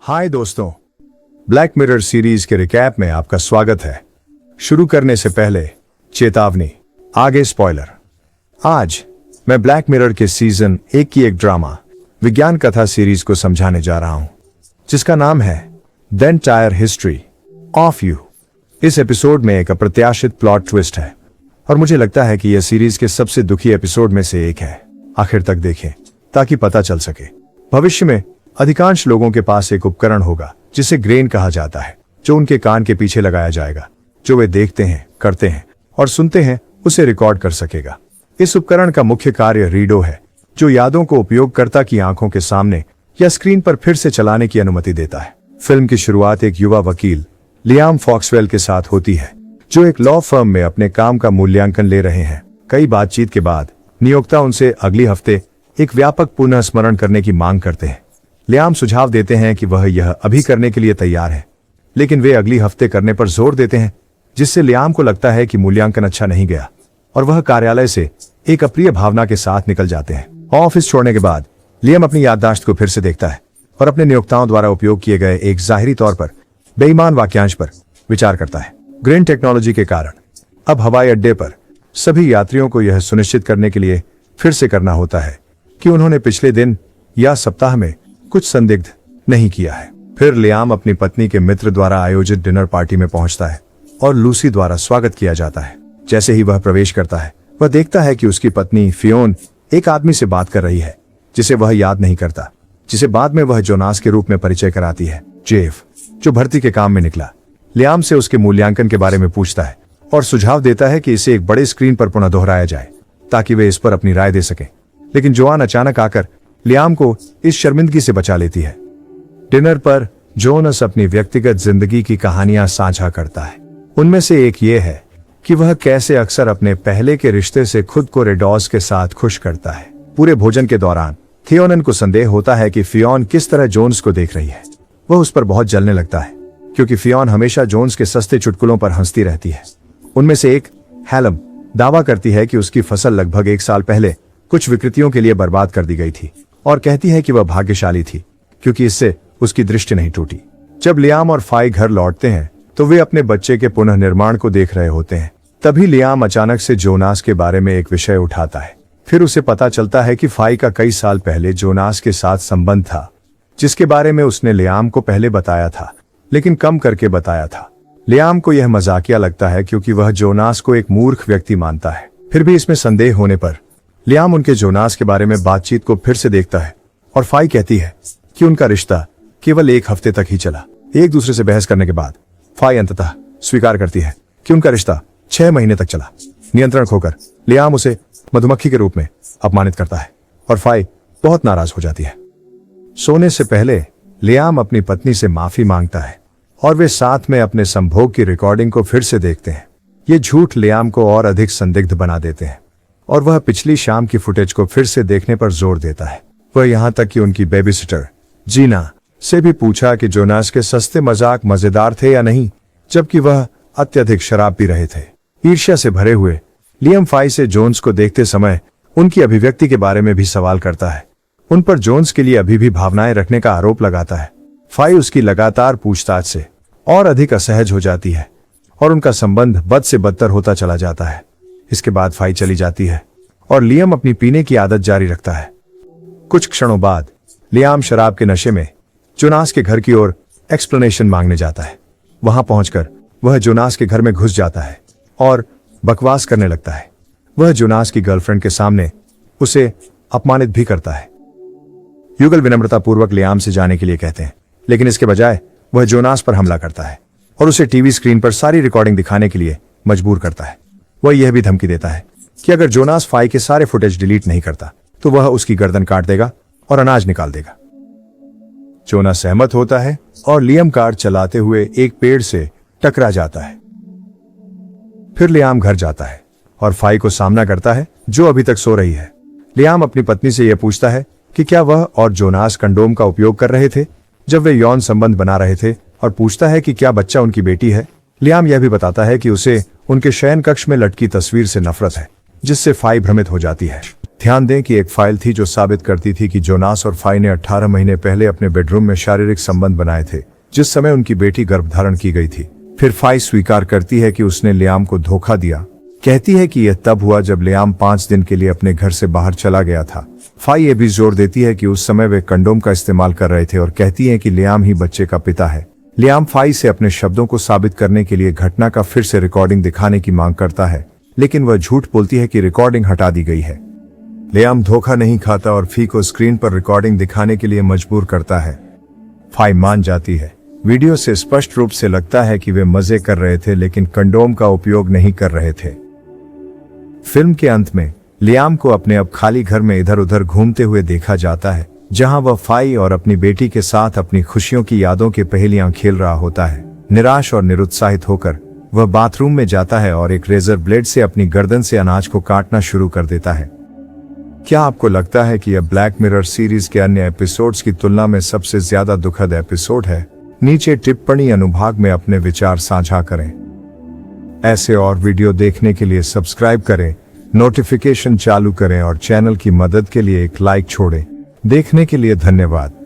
हाय दोस्तों, black mirror series के recap में आपका स्वागत है। शुरू करने से पहले चेतावनी, आगे स्पॉइलर। आज मैं ब्लैक मिरर के सीजन 1 की एक ड्रामा विज्ञान कथा सीरीज को समझाने जा रहा हूं, जिसका नाम है the entire history of you. इस एपिसोड में एक अप्रत्याशित प्लॉट ट्विस्ट है और मुझे लगता है कि यह सीरीज के सबसे दुखी एपिसोड में से एक है। आखिर तक देखें ताकि पता चल सके। भविष्य में अधिकांश लोगों के पास एक उपकरण होगा जिसे ग्रेन कहा जाता है, जो उनके कान के पीछे लगाया जाएगा। जो वे देखते हैं, करते हैं और सुनते हैं उसे रिकॉर्ड कर सकेगा। इस उपकरण का मुख्य कार्य रीडो है, जो यादों को उपयोगकर्ता की आंखों के सामने या स्क्रीन पर फिर से चलाने की अनुमति देता है। फिल्म की शुरुआत एक युवा वकील लियाम फॉक्सवेल के साथ होती है, जो एक लॉ फर्म में अपने काम का मूल्यांकन ले रहे हैं। कई बातचीत के बाद नियोक्ता उनसे अगले हफ्ते एक व्यापक पुनः स्मरण करने की मांग करते हैं। लियाम सुझाव देते हैं कि वह यह अभी करने के लिए तैयार है, लेकिन वे अगली हफ्ते करने पर जोर देते हैं, जिससे लियाम को लगता है कि मूल्यांकन अच्छा नहीं गया और वह कार्यालय से एक अप्रिय भावना के साथ निकल जाते हैं। ऑफिस छोड़ने के बाद लियाम अपनी याददाश्त को फिर से देखता है और अपने नियोक्ताओं द्वारा उपयोग किए गए एक जाहिरी तौर पर बेईमान वाक्यांश पर विचार करता है। ग्रीन टेक्नोलॉजी के कारण अब हवाई अड्डे पर सभी यात्रियों को यह सुनिश्चित करने के लिए फिर से करना होता है कि उन्होंने पिछले दिन या सप्ताह में कुछ संदिग्ध नहीं किया है। फिर लियाम अपनी पत्नी के मित्र द्वारा आयोजित डिनर पार्टी में पहुंचता है और लूसी द्वारा स्वागत किया जाता है। जैसे ही वह प्रवेश करता है, वह देखता है कि उसकी पत्नी फियोन एक आदमी से बात कर रही है जिसे वह याद नहीं करता, जिसे बाद में वह जोनास के रूप में परिचय कराती है। जेफ, जो भर्ती के काम में निकला, लियाम से उसके मूल्यांकन के बारे में पूछता है और सुझाव देता है कि इसे एक बड़े स्क्रीन पर पुनः दोहराया जाए ताकि वे इस पर अपनी राय दे सकें। लेकिन जोआन अचानक आकर लियाम को इस शर्मिंदगी से बचा लेती है। डिनर पर जोनस अपनी व्यक्तिगत जिंदगी की कहानियां साझा करता है। उनमें से एक ये है कि वह कैसे अक्सर अपने पहले के रिश्ते से खुद को रेडॉस के साथ खुश करता है। पूरे भोजन के दौरान थियोनन को संदेह होता है कि फियोन किस तरह जोन्स को देख रही है। वह उस पर बहुत जलने लगता है क्योंकि फियोन हमेशा जोन्स के सस्ते चुटकुलों पर हंसती रहती है। उनमें से एक, हैलम, दावा करती है कि उसकी फसल लगभग 1 साल पहले कुछ विकृतियों के लिए बर्बाद कर दी गई थी और कहती है कि वह भाग्यशाली थी क्योंकि इससे उसकी दृष्टि नहीं टूटी। जब लियाम और फाई घर लौटते हैं तो वे अपने बच्चे के पुनः निर्माण को देख रहे होते हैं। तभी लियाम अचानक से जोनास के बारे में एक विषय उठाता है। फिर उसे पता चलता है कि फाई का कई साल पहले जोनास के साथ संबंध था, जिसके बारे में उसने लियाम को पहले बताया था, लेकिन कम करके बताया था। लियाम को यह मजाकिया लगता है क्योंकि वह जोनास को एक मूर्ख व्यक्ति मानता है। फिर भी इसमें संदेह होने पर लियाम उनके जोनास के बारे में बातचीत को फिर से देखता है और फाई कहती है कि उनका रिश्ता केवल 1 हफ्ते तक ही चला। एक दूसरे से बहस करने के बाद फाई अंततः स्वीकार करती है कि उनका रिश्ता 6 महीने तक चला। नियंत्रण खोकर लियाम उसे मधुमक्खी के रूप में अपमानित करता है और फाई बहुत नाराज हो जाती है। सोने से पहले लियाम अपनी पत्नी से माफी मांगता है और वे साथ में अपने संभोग की रिकॉर्डिंग को फिर से देखते हैं। ये झूठ लियाम को और अधिक संदिग्ध बना देते हैं और वह पिछली शाम की फुटेज को फिर से देखने पर जोर देता है। वह यहां तक कि उनकी बेबीसिटर जीना से भी पूछा कि जोनास के सस्ते मजाक मजेदार थे या नहीं, जबकि वह अत्यधिक शराब पी रहे थे। ईर्ष्या से भरे हुए लियाम फाई से जोन्स को देखते समय उनकी अभिव्यक्ति के बारे में भी सवाल करता है। उन पर जोन्स के लिए अभी भी भावनाएं रखने का आरोप लगाता है। फाई उसकी लगातार पूछताछ से और अधिक असहज हो जाती है और उनका संबंध बद से बदतर होता चला जाता है। इसके बाद फाई चली जाती है और लियाम अपनी पीने की आदत जारी रखता है। कुछ क्षणों बाद लियाम शराब के नशे में जोनास के घर की ओर एक्सप्लेनेशन मांगने जाता है। वहां पहुंचकर वह जोनास के घर में घुस जाता है और बकवास करने लगता है। वह जोनास की गर्लफ्रेंड के सामने उसे अपमानित भी करता है। युगल विनम्रतापूर्वक लियाम से जाने के लिए कहते हैं, लेकिन इसके बजाय वह जोनास पर हमला करता है और उसे टीवी स्क्रीन पर सारी रिकॉर्डिंग दिखाने के लिए मजबूर करता है। वह यह भी धमकी देता है कि अगर जोनास फाई के सारे फुटेज डिलीट नहीं करता तो वह उसकी गर्दन काट देगा और अनाज निकाल देगा। जोनास सहमत होता है और लियाम कार चलाते हुए एक पेड़ से टकरा जाता है। फिर लियाम घर जाता है और फाई को सामना करता है, जो अभी तक सो रही है। लियाम अपनी पत्नी से यह पूछता है कि क्या वह और जोनास कंडोम का उपयोग कर रहे थे जब वे यौन संबंध बना रहे थे, और पूछता है कि क्या बच्चा उनकी बेटी है। लियाम यह भी बताता है कि उसे उनके शयन कक्ष में लटकी तस्वीर से नफरत है, जिससे फाई भ्रमित हो जाती है। ध्यान दें कि एक फाइल थी जो साबित करती थी कि जोनास और फाई ने 18 महीने पहले अपने बेडरूम में शारीरिक संबंध बनाए थे, जिस समय उनकी बेटी गर्भधारण की गई थी। फिर फाई स्वीकार करती है कि उसने लियाम को धोखा दिया। कहती है कि यह तब हुआ जब लियाम 5 दिन के लिए अपने घर से बाहर चला गया था। फाई ये भी जोर देती है कि उस समय वे कंडोम का इस्तेमाल कर रहे थे और कहती है कि लियाम ही बच्चे का पिता है। लियाम फाई से अपने शब्दों को साबित करने के लिए घटना का फिर से रिकॉर्डिंग दिखाने की मांग करता है, लेकिन वह झूठ बोलती है कि रिकॉर्डिंग हटा दी गई है। लियाम धोखा नहीं खाता और फी को स्क्रीन पर रिकॉर्डिंग दिखाने के लिए मजबूर करता है। फाई मान जाती है। वीडियो से स्पष्ट रूप से लगता है कि वे मजे कर रहे थे, लेकिन कंडोम का उपयोग नहीं कर रहे थे। फिल्म के अंत में लियाम को अपने अब खाली घर में इधर उधर घूमते हुए देखा जाता है, जहां वह फाई और अपनी बेटी के साथ अपनी खुशियों की यादों के पहेलियां खेल रहा होता है। निराश और निरुत्साहित होकर वह बाथरूम में जाता है और एक रेजर ब्लेड से अपनी गर्दन से अनाज को काटना शुरू कर देता है। क्या आपको लगता है कि यह ब्लैक मिरर सीरीज के अन्य एपिसोड्स की तुलना में सबसे ज्यादा दुखद एपिसोड है? नीचे टिप्पणी अनुभाग में अपने विचार साझा करें। ऐसे और वीडियो देखने के लिए सब्सक्राइब करें, नोटिफिकेशन चालू करें और चैनल की मदद के लिए एक लाइक छोड़ें। देखने के लिए धन्यवाद।